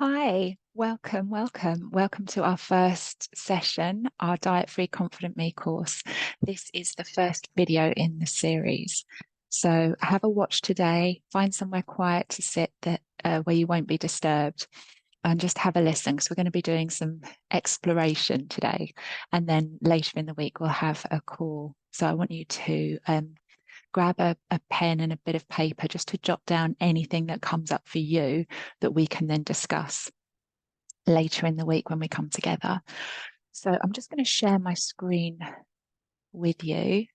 Hi, welcome to our first session, our Diet-Free Confident Me course. This is the first video in the series. So have a watch today, find somewhere quiet to sit where you won't be disturbed, and just have a listen because we're going to be doing some exploration today. And then later in the week, we'll have a call. So I want you to grab a pen and a bit of paper just to jot down anything that comes up for you that we can then discuss later in the week when we come together. So I'm just going to share my screen with you.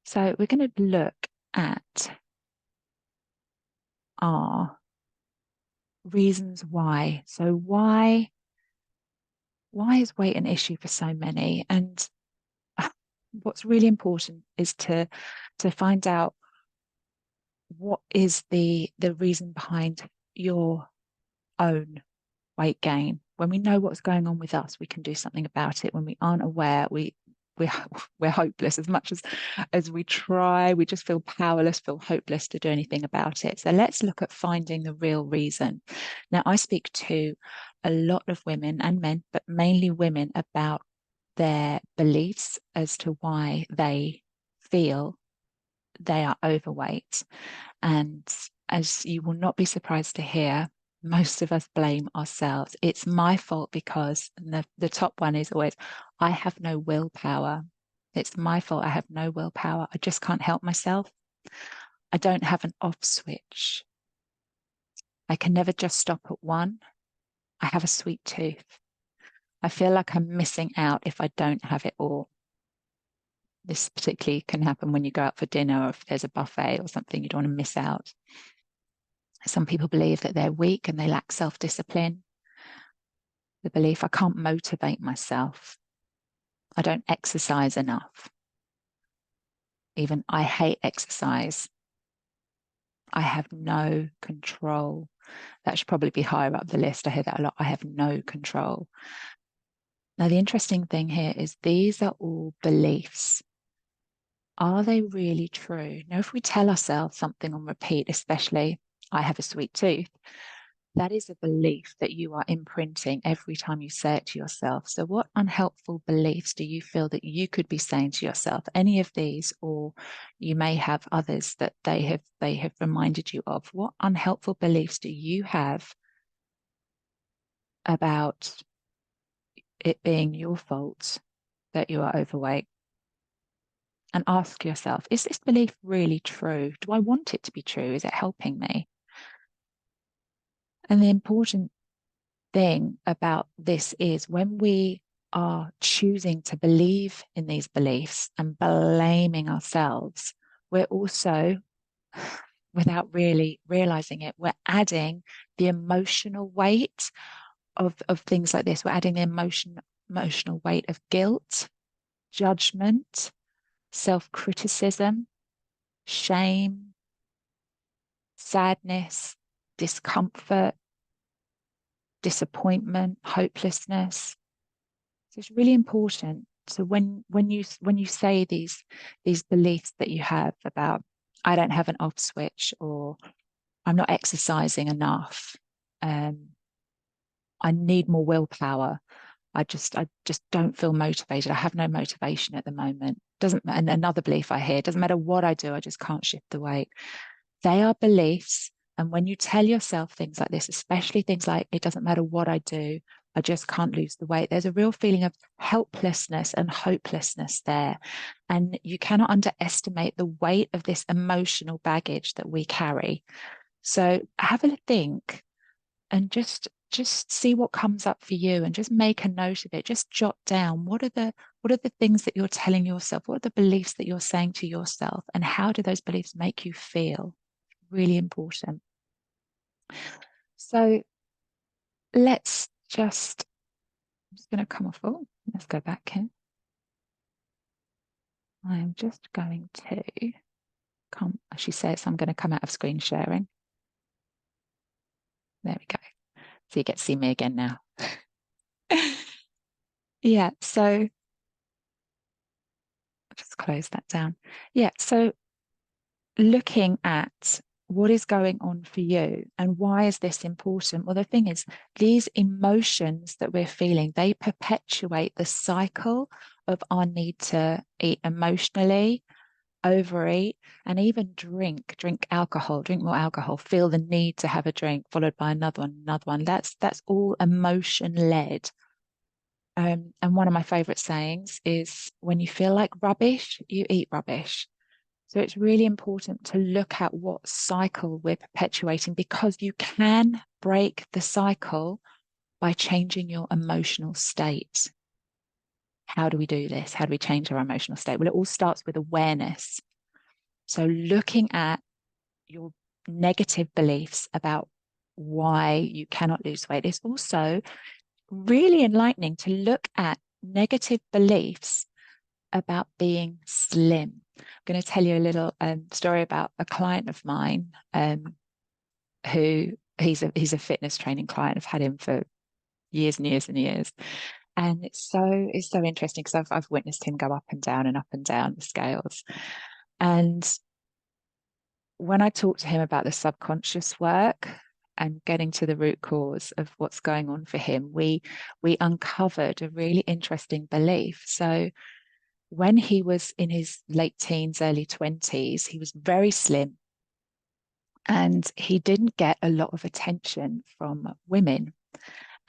So we're going to look at our reasons why. So why is weight an issue for so many? And what's really important is to find out what is the reason behind your own weight gain. When we know what's going on with us, we can do something about it. When we aren't aware, we're hopeless. As much as we try, we just feel powerless, feel hopeless to do anything about it. So let's look at finding the real reason. Now, I speak to a lot of women and men, but mainly women, about their beliefs as to why they feel they are overweight. And as you will not be surprised to hear, most of us blame ourselves. It's my fault because, and the top one is always, I have no willpower. It's my fault. I have no willpower. I just can't help myself. I don't have an off switch. I can never just stop at one. I have a sweet tooth. I feel like I'm missing out if I don't have it all. This particularly can happen when you go out for dinner or if there's a buffet or something, you don't want to miss out. Some people believe that they're weak and they lack self-discipline. The belief, I can't motivate myself. I don't exercise enough. Even I hate exercise. I have no control. That should probably be higher up the list. I hear that a lot. I have no control. Now, the interesting thing here is these are all beliefs. Are they really true? Now, if we tell ourselves something on repeat, especially, I have a sweet tooth, that is a belief that you are imprinting every time you say it to yourself. So what unhelpful beliefs do you feel that you could be saying to yourself? Any of these, or you may have others that they have reminded you of. What unhelpful beliefs do you have about it being your fault that you are overweight? And ask yourself, is this belief really true? Do I want it to be true? Is it helping me? And the important thing about this is when we are choosing to believe in these beliefs and blaming ourselves, we're also, without really realizing it, we're adding the emotional weight of things like this. We're adding the emotional weight of guilt, judgment, self-criticism, shame, sadness, discomfort, disappointment, hopelessness. So it's really important. So when you say these beliefs that you have about, I don't have an off switch, or I'm not exercising enough, I need more willpower, I just don't feel motivated, I have no motivation at the moment. And another belief I hear, doesn't matter what I do, I just can't shift the weight. They are beliefs. And when you tell yourself things like this, especially things like, it doesn't matter what I do, I just can't lose the weight, there's a real feeling of helplessness and hopelessness there. And you cannot underestimate the weight of this emotional baggage that we carry. So have a think and just see what comes up for you, and just make a note of it. Just jot down, what are the things that you're telling yourself? What are the beliefs that you're saying to yourself? And how do those beliefs make you feel? Really important. So let's just, I'm just going to come off. Oh, let's go back here. I'm just going to come, she says, I'm going to come out of screen sharing. There we go. So you get to see me again now. Yeah, so just close that down. Yeah, so looking at what is going on for you and why is this important? Well, the thing is, these emotions that we're feeling, they perpetuate the cycle of our need to eat emotionally, overeat, and even drink alcohol, drink more alcohol, feel the need to have a drink, followed by another one, another one. That's all emotion led. And one of my favorite sayings is, when you feel like rubbish, you eat rubbish. So it's really important to look at what cycle we're perpetuating, because you can break the cycle by changing your emotional state. How do we do this? How do we change our emotional state? Well, it all starts with awareness. So looking at your negative beliefs about why you cannot lose weight is also really enlightening to look at negative beliefs about being slim. I'm going to tell you a little story about a client of mine who he's a fitness training client. I've had him for years and years and years. And it's so interesting because I've witnessed him go up and down the scales. And when I talked to him about the subconscious work and getting to the root cause of what's going on for him, we uncovered a really interesting belief. So when he was in his late teens, early 20s, he was very slim and he didn't get a lot of attention from women.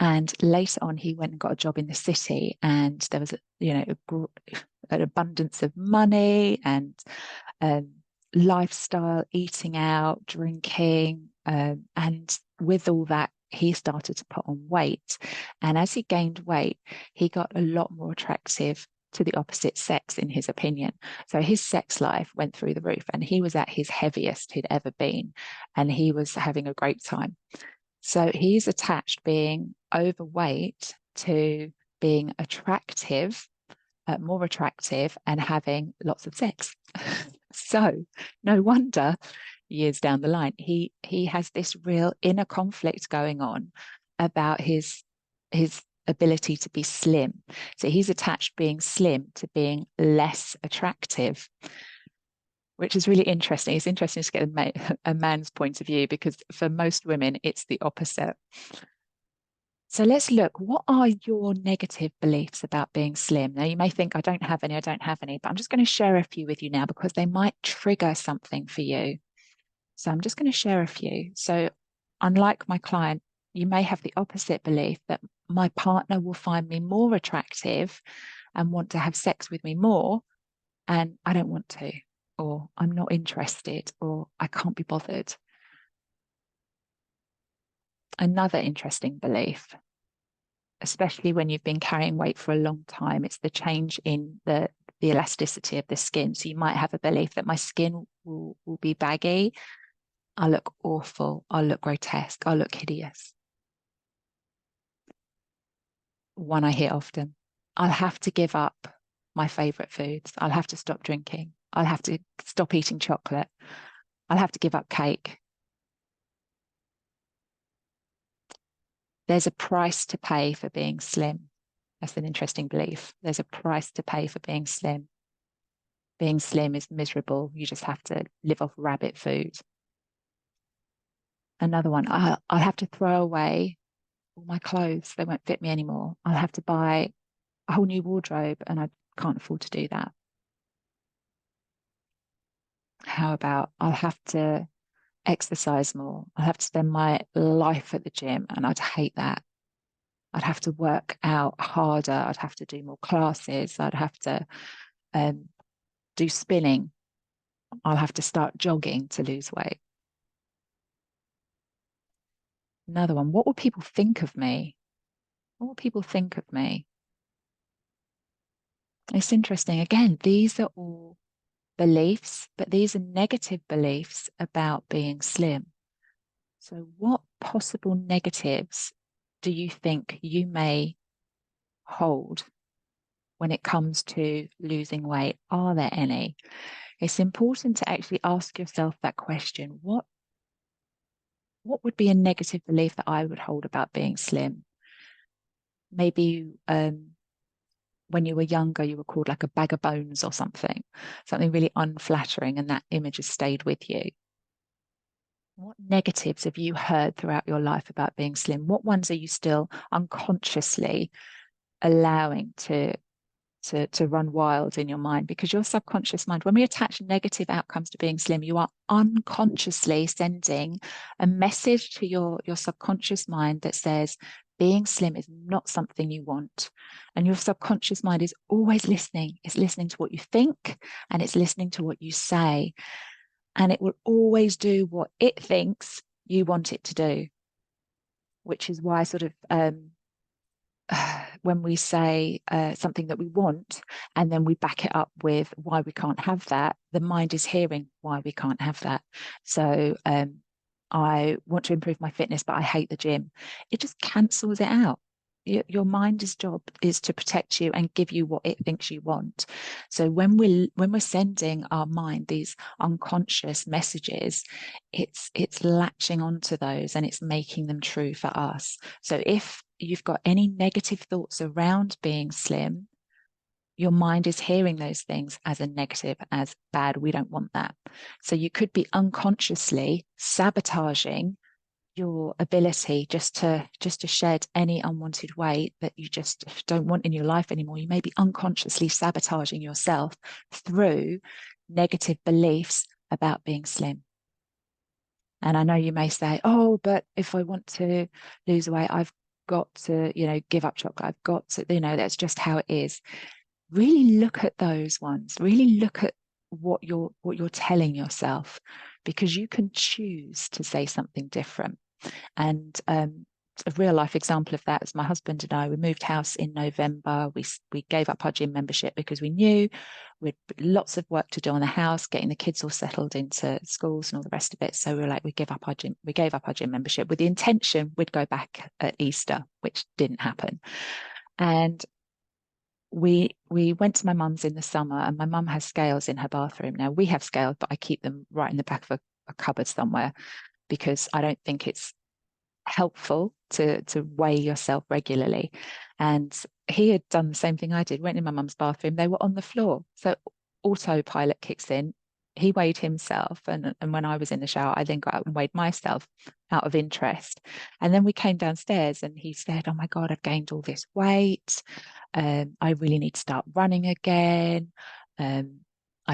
And later on, he went and got a job in the city, and there was, an abundance of money and um, lifestyle, eating out, drinking. And with all that, he started to put on weight. And as he gained weight, he got a lot more attractive to the opposite sex, in his opinion. So his sex life went through the roof, and he was at his heaviest he'd ever been, and he was having a great time. So he's attached being overweight to being attractive, more attractive, and having lots of sex. So no wonder years down the line, he has this real inner conflict going on about his ability to be slim. So he's attached being slim to being less attractive, which is really interesting. It's interesting to get a man's point of view, because for most women, it's the opposite. So let's look, what are your negative beliefs about being slim? Now, you may think, I don't have any, but I'm just going to share a few with you now because they might trigger something for you. So I'm just going to share a few. So unlike my client, you may have the opposite belief that my partner will find me more attractive and want to have sex with me more, and I don't want to, or I'm not interested, or I can't be bothered. Another interesting belief, especially when you've been carrying weight for a long time, it's the change in the elasticity of the skin. So you might have a belief that my skin will be baggy, I'll look awful, I'll look grotesque, I'll look hideous. One I hear often, I'll have to give up my favorite foods. I'll have to stop drinking. I'll have to stop eating chocolate. I'll have to give up cake. There's a price to pay for being slim. That's an interesting belief. There's a price to pay for being slim. Being slim is miserable. You just have to live off rabbit food. Another one, I'll have to throw away all my clothes. They won't fit me anymore. I'll have to buy a whole new wardrobe, and I can't afford to do that. How about I'll have to exercise more. I'll have to spend my life at the gym, and I'd hate that. I'd have to work out harder. I'd have to do more classes. I'd have to do spinning. I'll have to start jogging to lose weight. Another one, what will people think of me? What will people think of me? It's interesting. Again, these are all beliefs, but these are negative beliefs about being slim. So what possible negatives do you think you may hold when it comes to losing weight? Are there any? It's important to actually ask yourself that question. What would be a negative belief that I would hold about being slim? Maybe when you were younger, you were called like a bag of bones or something really unflattering, and that image has stayed with you. What negatives have you heard throughout your life about being slim? What ones are you still unconsciously allowing to run wild in your mind? Because your subconscious mind, when we attach negative outcomes to being slim, you are unconsciously sending a message to your subconscious mind that says being slim is not something you want. And your subconscious mind is always listening. It's listening to what you think and it's listening to what you say. And it will always do what it thinks you want it to do, which is why sort of when we say something that we want and then we back it up with why we can't have that, the mind is hearing why we can't have that. So I want to improve my fitness, but I hate the gym. It just cancels it out. Your mind's job is to protect you and give you what it thinks you want. So when we're sending our mind these unconscious messages, it's latching onto those and it's making them true for us. So if you've got any negative thoughts around being slim, your mind is hearing those things as a negative, as bad. We don't want that. So you could be unconsciously sabotaging your ability just to shed any unwanted weight that you just don't want in your life anymore. You may be unconsciously sabotaging yourself through negative beliefs about being slim. And I know you may say, oh, but if I want to lose weight, I've got to, give up chocolate. I've got to, that's just how it is. Really look at those ones. Really look at what you're telling yourself, because you can choose to say something different. And a real life example of that is my husband and I. We moved house in November. We gave up our gym membership because we knew we'd lots of work to do on the house, getting the kids all settled into schools and all the rest of it. So we were like, we gave up our gym membership with the intention we'd go back at Easter, which didn't happen. And we went to my mum's in the summer, and my mum has scales in her bathroom. Now we have scales, but I keep them right in the back of a cupboard somewhere, because I don't think it's helpful to weigh yourself regularly. And he had done the same thing I did, went in my mum's bathroom, they were on the floor. So autopilot kicks in. He weighed himself, and when I was in the shower, I then got out and weighed myself out of interest. And then we came downstairs and he said, oh my God, I've gained all this weight. I really need to start running again. I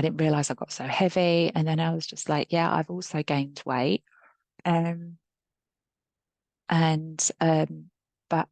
didn't realize I got so heavy. And then I was just like, yeah, I've also gained weight. But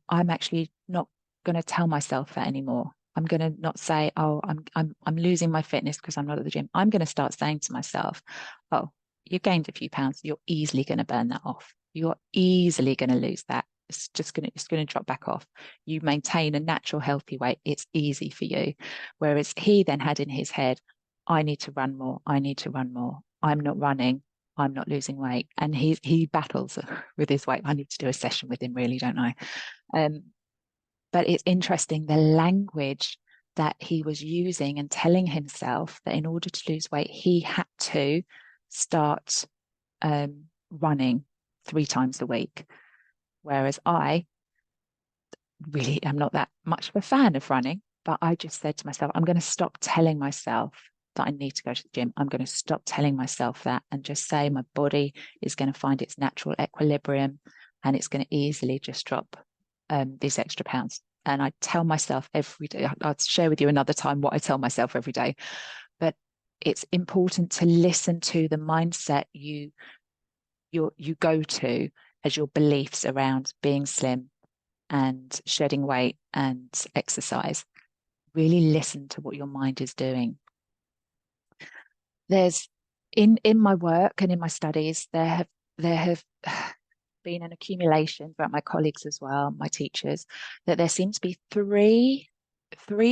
I'm actually not going to tell myself that anymore. I'm going to not say, oh, I'm losing my fitness because I'm not at the gym. I'm going to start saying to myself, oh, you gained a few pounds. You're easily going to burn that off. You're easily going to lose that. It's going to drop back off. You maintain a natural healthy weight. It's easy for you. Whereas he then had in his head, I need to run more. I need to run more. I'm not running. I'm not losing weight. And he battles with his weight. I need to do a session with him, really, don't I? But it's interesting, the language that he was using and telling himself that in order to lose weight, he had to start running 3 times a week. Whereas I really am not that much of a fan of running, but I just said to myself, I'm going to stop telling myself that I need to go to the gym. I'm going to stop telling myself that and just say my body is going to find its natural equilibrium and it's going to easily just drop these extra pounds. And I tell myself every day, I'll share with you another time what I tell myself every day, but it's important to listen to the mindset you go to as your beliefs around being slim and shedding weight and exercise. Really listen to what your mind is doing. There's in my work and in my studies, there have been an accumulation throughout my colleagues as well, my teachers, that there seems to be three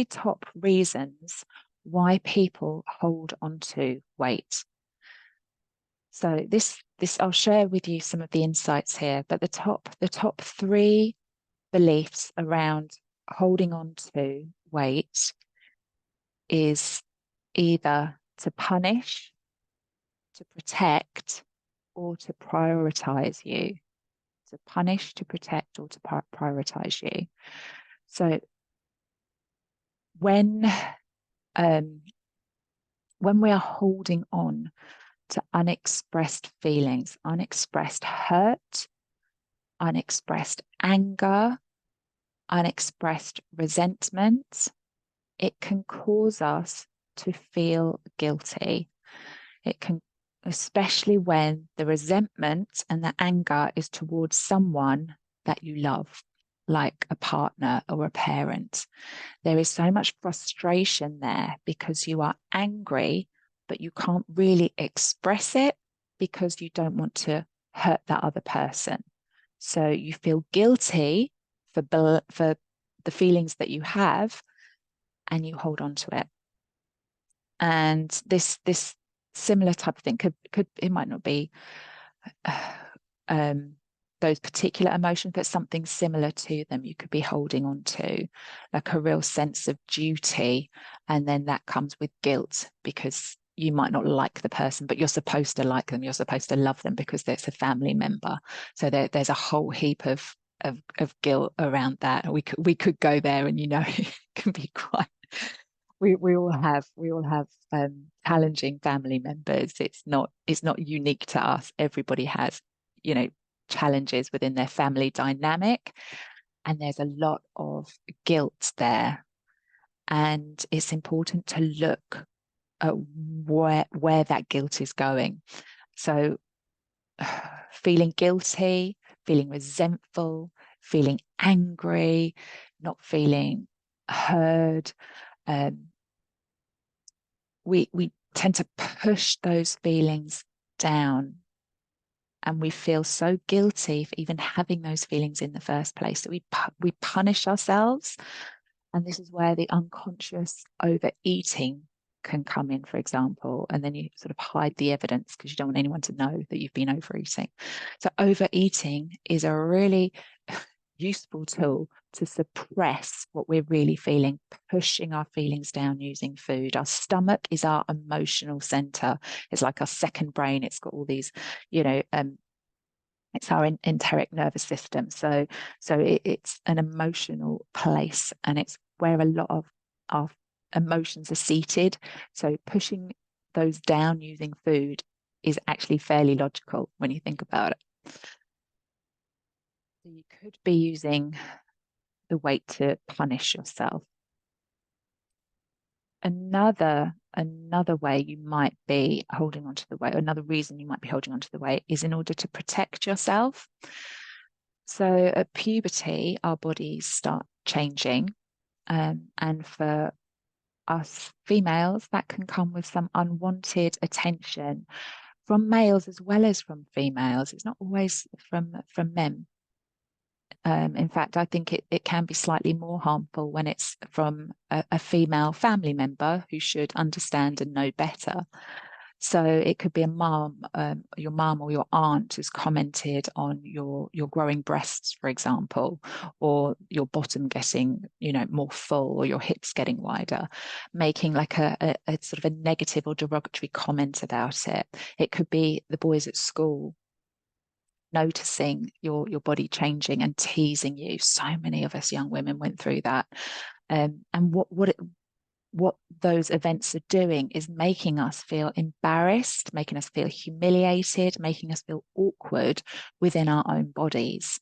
top reasons why people hold on to weight. So this I'll share with you some of the insights here, but the top 3 beliefs around holding on to weight is either to punish, to protect, or to prioritize you. To punish, to protect, or to prioritize you. So when we are holding on to unexpressed feelings, unexpressed hurt, unexpressed anger, unexpressed resentment, it can cause us to feel guilty. It can, especially when the resentment and the anger is towards someone that you love, like a partner or a parent. There is so much frustration there because you are angry, but you can't really express it because you don't want to hurt that other person. So you feel guilty for the feelings that you have, and you hold on to it. And this similar type of thing could it might not be those particular emotions, but something similar to them you could be holding on to, like a real sense of duty, and then that comes with guilt because you might not like the person, but you're supposed to like them, you're supposed to love them because it's a family member. So there's a whole heap of guilt around that. We could go there, and it can be quite. We all have challenging family members. It's not unique to us. Everybody has challenges within their family dynamic, and there's a lot of guilt there. And it's important to look at where that guilt is going. So feeling guilty, feeling resentful, feeling angry, not feeling heard. We tend to push those feelings down, and we feel so guilty for even having those feelings in the first place. So we punish ourselves, and this is where the unconscious overeating can come in, for example, and then you sort of hide the evidence because you don't want anyone to know that you've been overeating. So overeating is a really useful tool to suppress what we're really feeling, pushing our feelings down using food. Our stomach is our emotional center. It's like our second brain. It's got all these, it's our enteric nervous system. So it's an emotional place, and it's where a lot of our emotions are seated. So pushing those down using food is actually fairly logical when you think about it. So you could be using the weight to punish yourself. Another way you might be holding onto the weight, another reason you might be holding onto the weight, is in order to protect yourself. So at puberty, our bodies start changing, and for us females, that can come with some unwanted attention from males as well as from females. It's not always from men. In fact, I think it can be slightly more harmful when it's from a female family member who should understand and know better. So it could be a mom, your mum or your aunt who's commented on your growing breasts, for example, or your bottom getting, more full, or your hips getting wider, making like a sort of a negative or derogatory comment about it. It could be the boys at school noticing your body changing and teasing you. So many of us young women went through that. And what those events are doing is making us feel embarrassed, making us feel humiliated, making us feel awkward within our own bodies,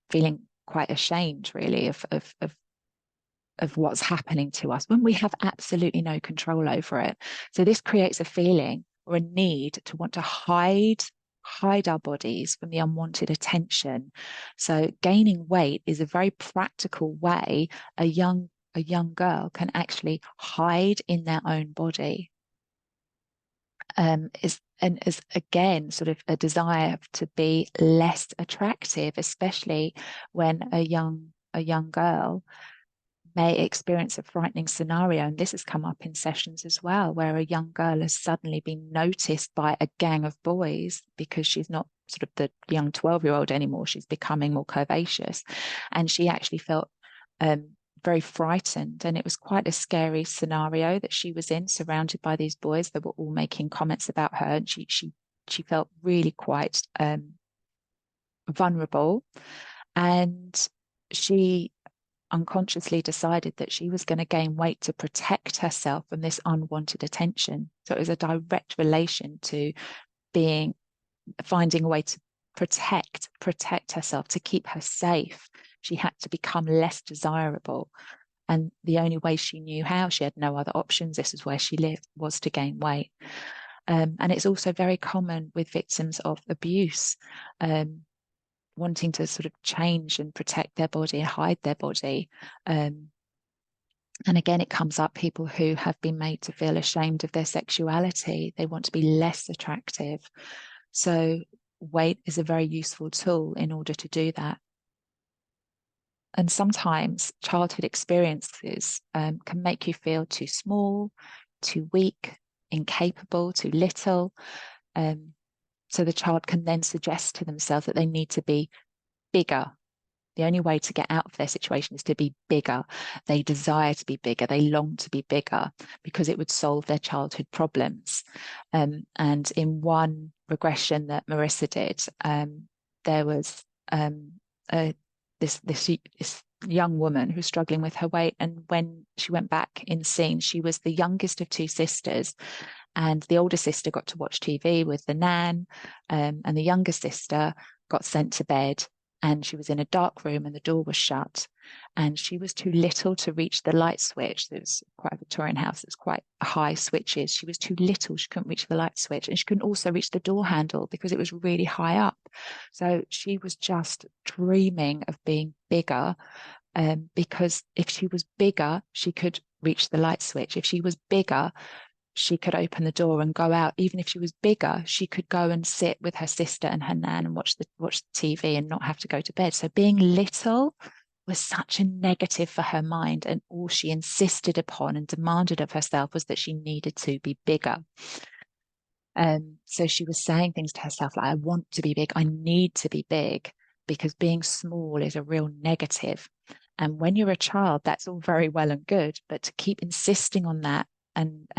feeling quite ashamed, really, of what's happening to us when we have absolutely no control over it. So this creates a feeling or a need to want to hide our bodies from the unwanted attention. So gaining weight is a very practical way a young girl can actually hide in their own body. Is again sort of a desire to be less attractive, especially when a young girl may experience a frightening scenario. And this has come up in sessions as well, where a young girl has suddenly been noticed by a gang of boys because she's not sort of the young 12-year-old anymore. She's becoming more curvaceous. And she actually felt very frightened. And it was quite a scary scenario that she was in, surrounded by these boys that were all making comments about her. And she felt really quite vulnerable. And she unconsciously decided that she was going to gain weight to protect herself from this unwanted attention. So it was a direct relation to finding a way to protect herself, to keep her safe. She had to become less desirable. And the only way she knew how, she had no other options, this is where she lived, was to gain weight. And it's also very common with victims of abuse, wanting to sort of change and protect their body, hide their body. And again, it comes up, people who have been made to feel ashamed of their sexuality. They want to be less attractive. So weight is a very useful tool in order to do that. And sometimes childhood experiences can make you feel too small, too weak, incapable, too little. So the child can then suggest to themselves that they need to be bigger. The only way to get out of their situation is to be bigger. They desire to be bigger. They long to be bigger because it would solve their childhood problems. And in one regression that Marissa did, there was this young woman who was struggling with her weight. And when she went back in scene, she was the youngest of two sisters. And the older sister got to watch TV with the nan, and the younger sister got sent to bed. And she was in a dark room and the door was shut. And she was too little to reach the light switch. There was quite a Victorian house that's quite high switches. She was too little. She couldn't reach the light switch. And she couldn't also reach the door handle because it was really high up. So she was just dreaming of being bigger, because if she was bigger, she could reach the light switch. If she was bigger, she could open the door and go out. Even if she was bigger, she could go and sit with her sister and her nan and watch the TV and not have to go to bed. So being little was such a negative for her mind, and all she insisted upon and demanded of herself was that she needed to be bigger. So she was saying things to herself like, I want to be big, I need to be big, because being small is a real negative. And when you're a child, that's all very well and good, but to keep insisting on that and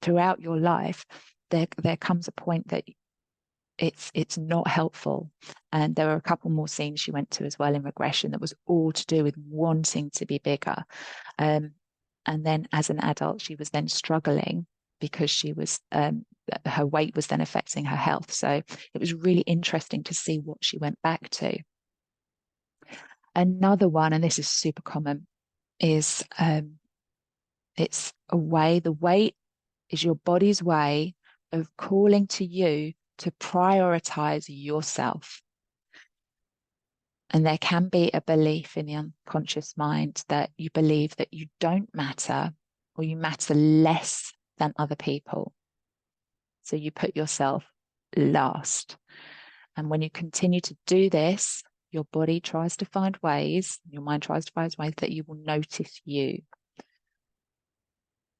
throughout your life, there comes a point that it's not helpful. And there were a couple more scenes she went to as well in regression that was all to do with wanting to be bigger. And then as an adult, she was then struggling because she was her weight was then affecting her health. So it was really interesting to see what she went back to. Another one, and this is super common, is it's a way, the weight is your body's way of calling to you to prioritize yourself. And there can be a belief in the unconscious mind that you believe that you don't matter, or you matter less than other people. So you put yourself last. And when you continue to do this, your body tries to find ways, your mind tries to find ways that you will notice you.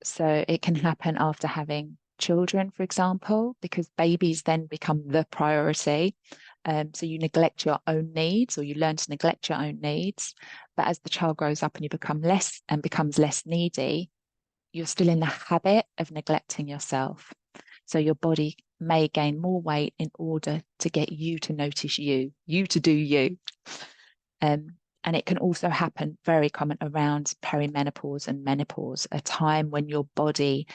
So it can happen after having children, for example, because babies then become the priority. So you neglect your own needs, or you learn to neglect your own needs. But as the child grows up and you become less and becomes less needy, you're still in the habit of neglecting yourself. So your body may gain more weight in order to get you to notice you to do you. And it can also happen, very common, around perimenopause and menopause, a time when your body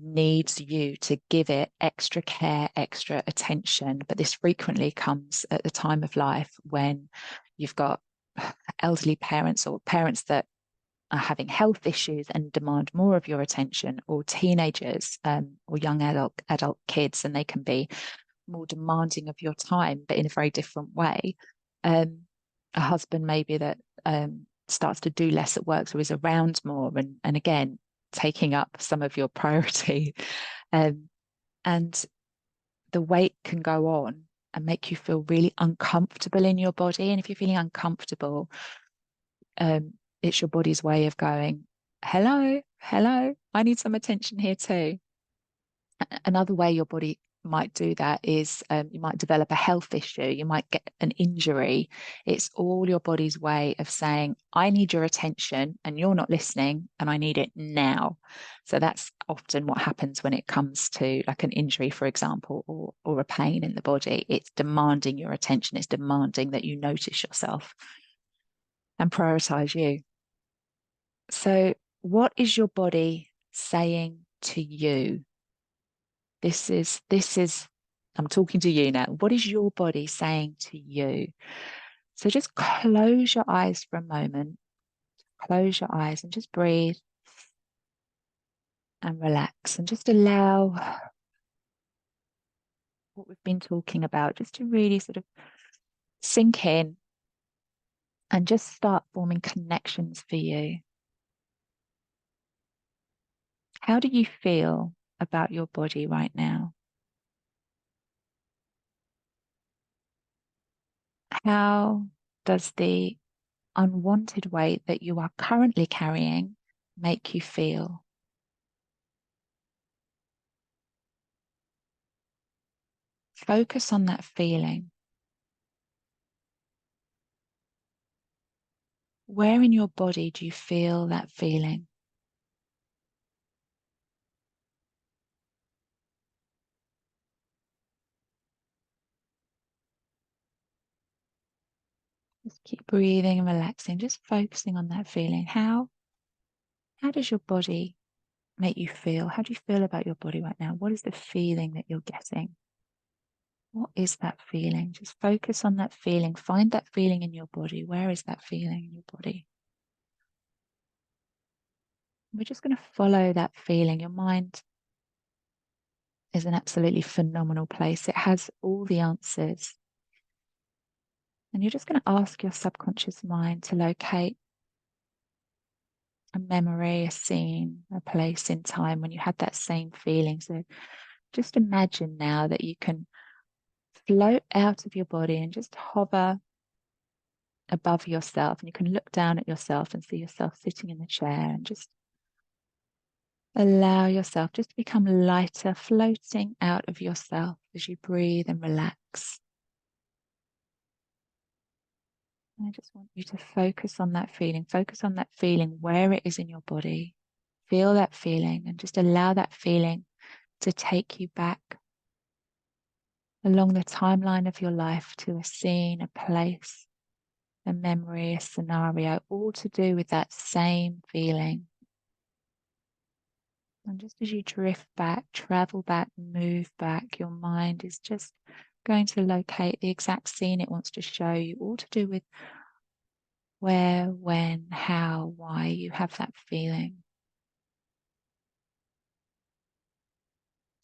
needs you to give it extra care, extra attention. But this frequently comes at the time of life when you've got elderly parents, or parents that are having health issues and demand more of your attention, or teenagers, or young adult kids, and they can be more demanding of your time, but in a very different way. A husband maybe that starts to do less at work, so is around more, and again taking up some of your priority, and the weight can go on and make you feel really uncomfortable in your body. And if you're feeling uncomfortable, it's your body's way of going, hello, I need some attention here too. Another way your body might do that is you might develop a health issue, you might get an injury. It's all your body's way of saying, I need your attention and you're not listening, and I need it now. So that's often what happens when it comes to like an injury, for example, or a pain in the body. It's demanding your attention. It's demanding that you notice yourself and prioritize you. So, what is your body saying to you? I'm talking to you now. What is your body saying to you? So just close your eyes for a moment. Close your eyes and just breathe and relax and just allow what we've been talking about just to really sort of sink in and just start forming connections for you. How do you feel about your body right now? How does the unwanted weight that you are currently carrying make you feel? Focus on that feeling. Where in your body do you feel that feeling? Just keep breathing and relaxing, just focusing on that feeling. How does your body make you feel? How do you feel about your body right now? What is the feeling that you're getting? What is that feeling? Just focus on that feeling. Find that feeling in your body. Where is that feeling in your body? We're just going to follow that feeling. Your mind is an absolutely phenomenal place. It has all the answers. And you're just going to ask your subconscious mind to locate a memory, a scene, a place in time when you had that same feeling. So just imagine now that you can float out of your body and just hover above yourself. And you can look down at yourself and see yourself sitting in the chair and just allow yourself just to become lighter, floating out of yourself as you breathe and relax. And I just want you to focus on that feeling where it is in your body. Feel that feeling and just allow that feeling to take you back along the timeline of your life to a scene, a place, a memory, a scenario, all to do with that same feeling. And just as you drift back, travel back, move back, your mind is just going to locate the exact scene it wants to show you, all to do with where, when, how, why you have that feeling.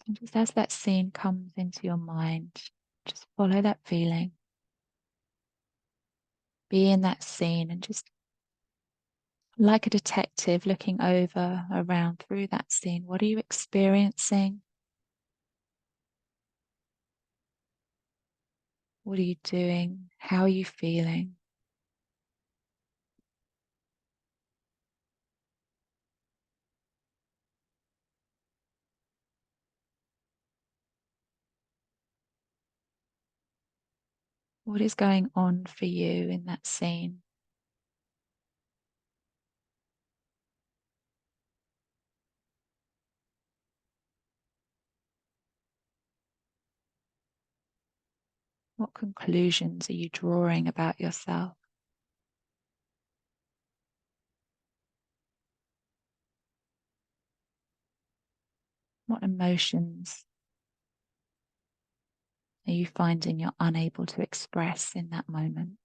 And just as that scene comes into your mind, just follow that feeling. Be in that scene and just like a detective looking over, around, through that scene. What are you experiencing? What are you doing? How are you feeling? What is going on for you in that scene? What conclusions are you drawing about yourself? What emotions are you finding you're unable to express in that moment?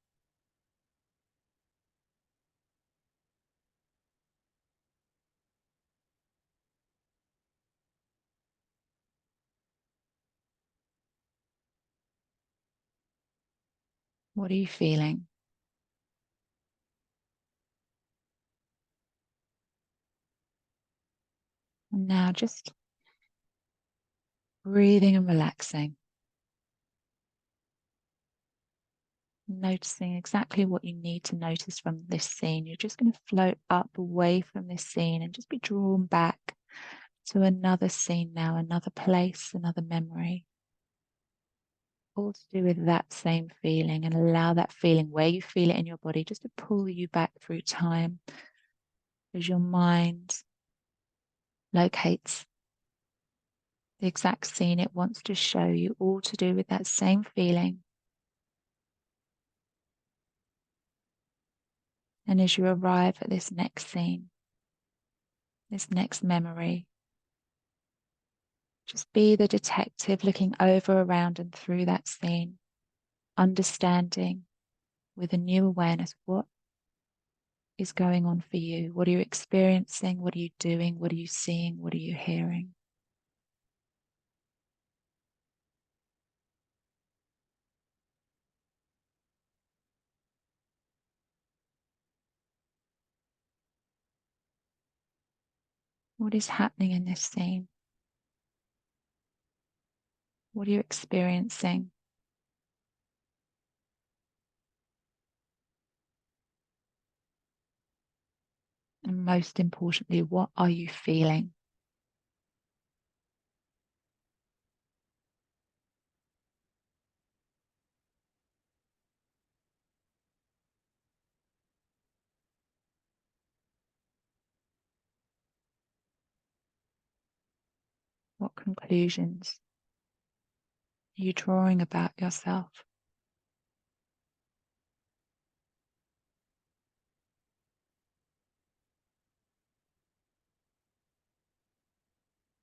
What are you feeling? And now just breathing and relaxing, noticing exactly what you need to notice from this scene. You're just going to float up away from this scene and just be drawn back to another scene now, another place, another memory, all to do with that same feeling, and allow that feeling where you feel it in your body just to pull you back through time as your mind locates the exact scene it wants to show you, all to do with that same feeling. And as you arrive at this next scene, this next memory. Just be the detective looking over, around, and through that scene, understanding with a new awareness what is going on for you. What are you experiencing? What are you doing? What are you seeing? What are you hearing? What is happening in this scene? What are you experiencing? And most importantly, what are you feeling? What conclusions are you drawing about yourself?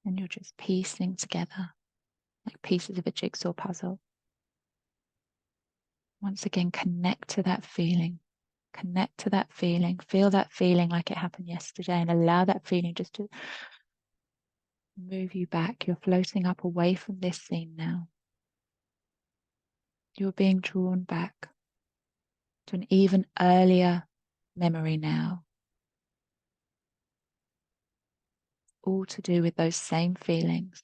And you're just piecing together like pieces of a jigsaw puzzle. Once again, connect to that feeling. Connect to that feeling. Feel that feeling like it happened yesterday and allow that feeling just to move you back. You're floating up away from this scene now. You're being drawn back to an even earlier memory now. All to do with those same feelings.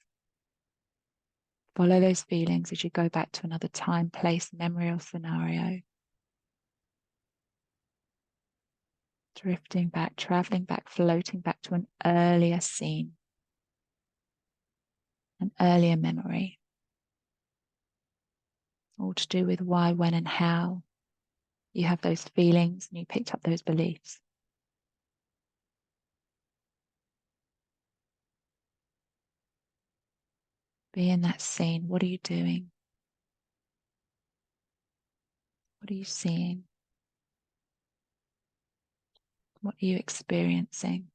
Follow those feelings as you go back to another time, place, memory, or scenario. Drifting back, traveling back, floating back to an earlier scene, an earlier memory. All to do with why, when, and how you have those feelings and you picked up those beliefs. Be in that scene. What are you doing? What are you seeing? What are you experiencing?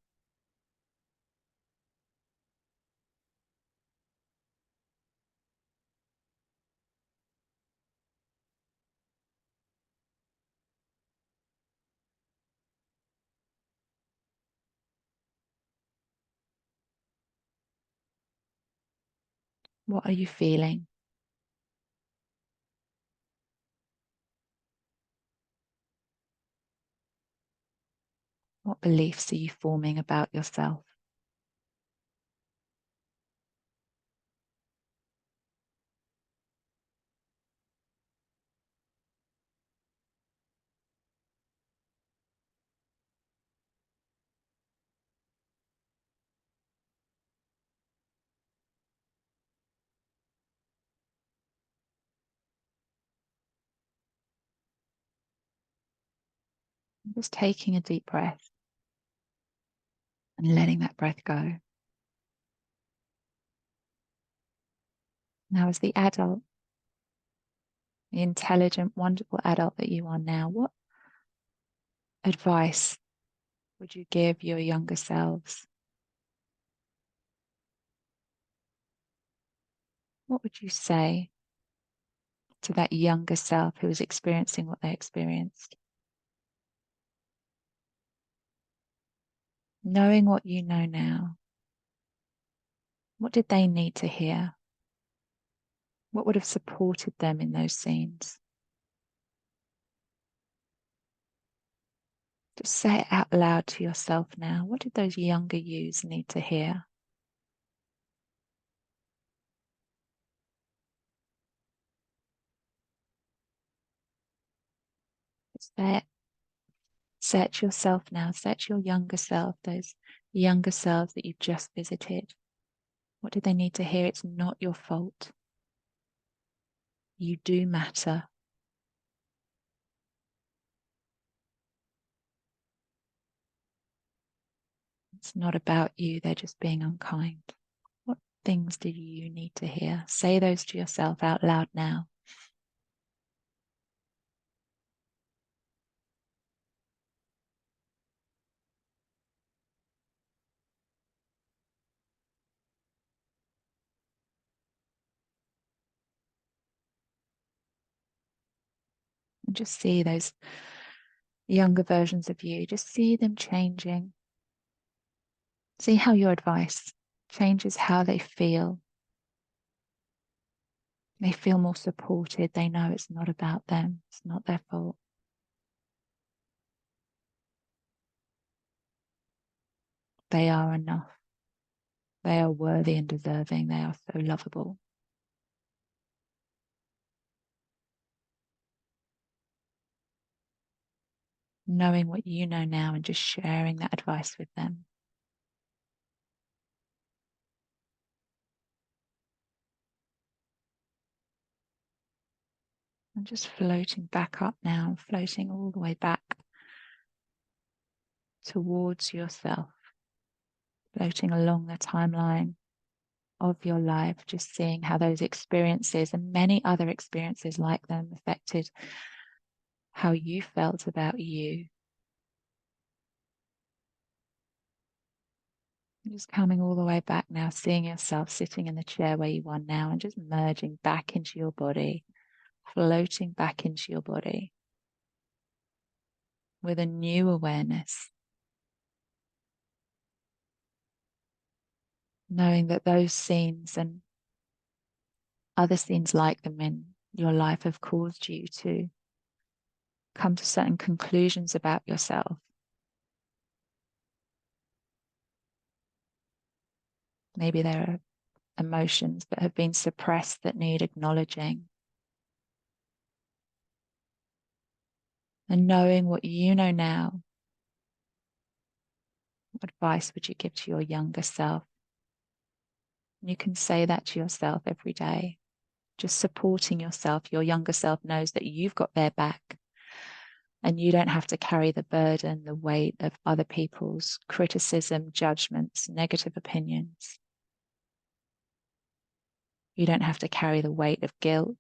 What are you feeling? What beliefs are you forming about yourself? Just taking a deep breath and letting that breath go. Now, as the adult, the intelligent, wonderful adult that you are now, what advice would you give your younger selves? What would you say to that younger self who was experiencing what they experienced? Knowing what you know now, what did they need to hear? What would have supported them in those scenes? Just say it out loud to yourself now. What did those younger yous need to hear? Say it. Set yourself now. Set your younger self, those younger selves that you've just visited. What did they need to hear? It's not your fault. You do matter. It's not about you. They're just being unkind. What things did you need to hear? Say those to yourself out loud now. And just see those younger versions of you, just see them changing. See how your advice changes how they feel. They feel more supported. They know it's not about them. It's not their fault. They are enough. They are worthy and deserving. They are so lovable. Knowing what you know now and just sharing that advice with them. And just floating back up now, floating all the way back towards yourself, floating along the timeline of your life, just seeing how those experiences and many other experiences like them affected how you felt about you. Just coming all the way back now, seeing yourself sitting in the chair where you are now and just merging back into your body, floating back into your body with a new awareness, knowing that those scenes and other scenes like them in your life have caused you to come to certain conclusions about yourself. Maybe there are emotions that have been suppressed that need acknowledging. And knowing what you know now, what advice would you give to your younger self? And you can say that to yourself every day, just supporting yourself. Your younger self knows that you've got their back and you don't have to carry the burden, the weight of other people's criticism, judgments, negative opinions. You don't have to carry the weight of guilt.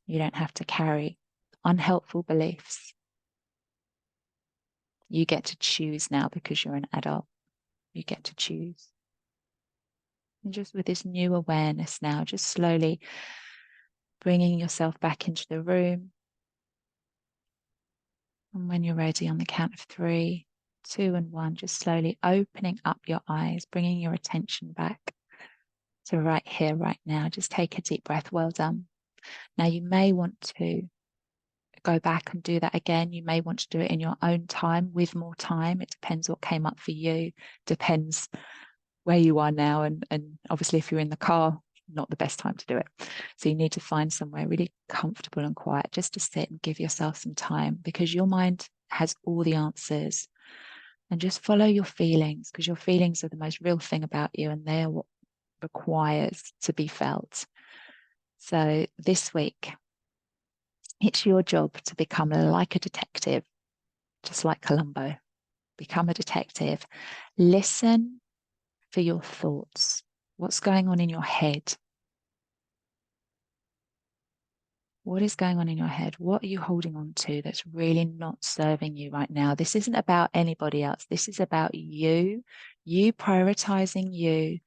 You don't have to carry unhelpful beliefs. You get to choose now because you're an adult. You get to choose. And just with this new awareness now, just slowly bringing yourself back into the room. And when you're ready, on the count of 3, 2, and 1, just slowly opening up your eyes, bringing your attention back to right here, right now. Just take a deep breath. Well done. Now you may want to go back and do that again. You may want to do it in your own time with more time. It depends what came up for you. Depends where you are now. And obviously if you're in the car, not the best time to do it. So you need to find somewhere really comfortable and quiet just to sit and give yourself some time, because your mind has all the answers. And just follow your feelings, because your feelings are the most real thing about you and they're what requires to be felt. So this week, it's your job to become like a detective, just like Columbo. Become a detective. Listen for your thoughts. What's going on in your head? What is going on in your head? What are you holding on to that's really not serving you right now? This isn't about anybody else. This is about you prioritizing you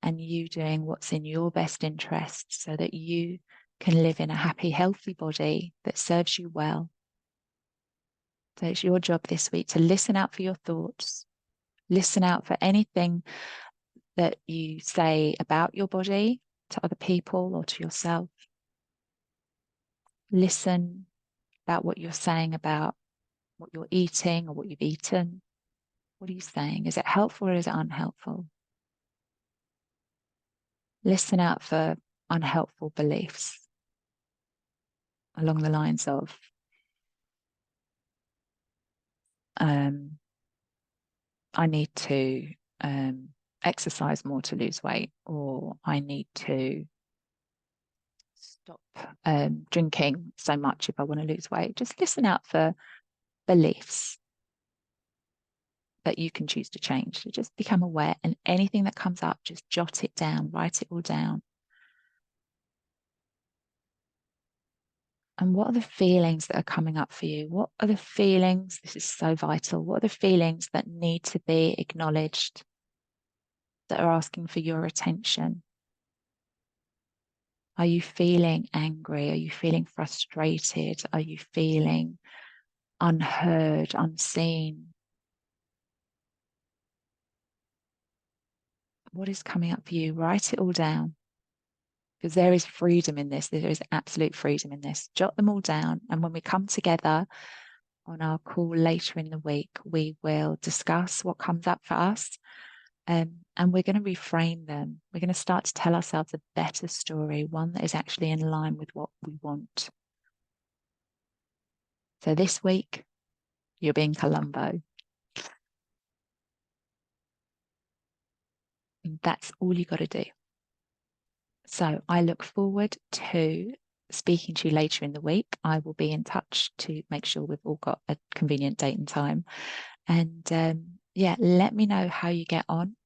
and you doing what's in your best interest so that you can live in a happy, healthy body that serves you well. So it's your job this week to listen out for your thoughts, listen out for anything that you say about your body to other people or to yourself. Listen about what you're saying about what you're eating or what you've eaten. What are you saying? Is it helpful or is it unhelpful? Listen out for unhelpful beliefs along the lines of, I need to exercise more to lose weight, or I need to stop drinking so much if I want to lose weight. Just listen out for beliefs that you can choose to change. So just become aware, and anything that comes up, just jot it down, write it all down. And what are the feelings that are coming up for you? What are the feelings? This is so vital. What are the feelings that need to be acknowledged, that are asking for your attention? Are you feeling angry? Are you feeling frustrated? Are you feeling unheard, unseen? What is coming up for you? Write it all down, because there is freedom in this. There is absolute freedom in this. Jot them all down. And when we come together on our call later in the week, we will discuss what comes up for us. And we're going to reframe them. We're going to start to tell ourselves a better story, one that is actually in line with what we want. So this week, you're being Columbo. And that's all you got to do. So I look forward to speaking to you later in the week. I will be in touch to make sure we've all got a convenient date and time. And yeah, let me know how you get on.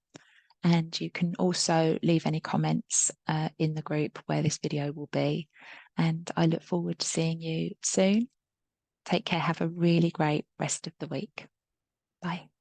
And you can also leave any comments in the group where this video will be. And I look forward to seeing you soon. Take care. Have a really great rest of the week. Bye.